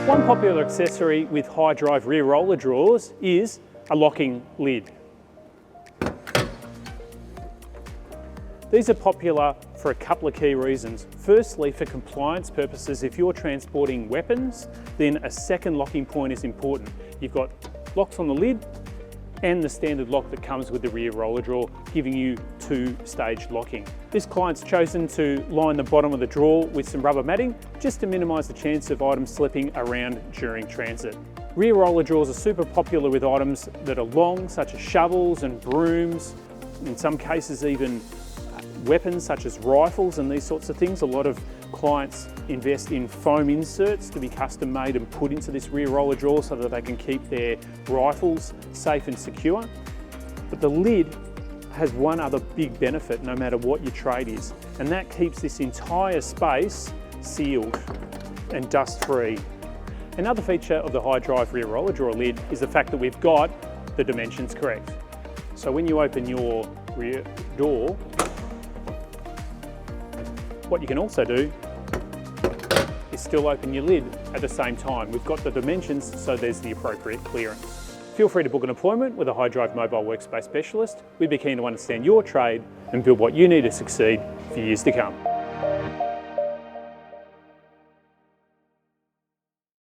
One popular accessory with high drive rear roller drawers is a locking lid. These are popular for a couple of key reasons. Firstly, for compliance purposes, if you're transporting weapons, then a second locking point is important. You've got locks on the lid and the standard lock that comes with the rear roller drawer, giving you two-stage locking. This client's chosen to line the bottom of the drawer with some rubber matting just to minimise the chance of items slipping around during transit. Rear roller drawers are super popular with items that are long, such as shovels and brooms, in some cases even weapons such as rifles and these sorts of things. A lot of clients invest in foam inserts to be custom made and put into this rear roller drawer so that they can keep their rifles safe and secure. But the lid has one other big benefit no matter what your trade is, and that keeps this entire space sealed and dust free. Another feature of the high drive rear roller drawer lid is the fact that we've got the dimensions correct. So when you open your rear door, what you can also do is still open your lid at the same time. We've got the dimensions, so there's the appropriate clearance. Feel free to book an appointment with a high drive mobile workspace specialist. We'd be keen to understand your trade and build what you need to succeed for years to come.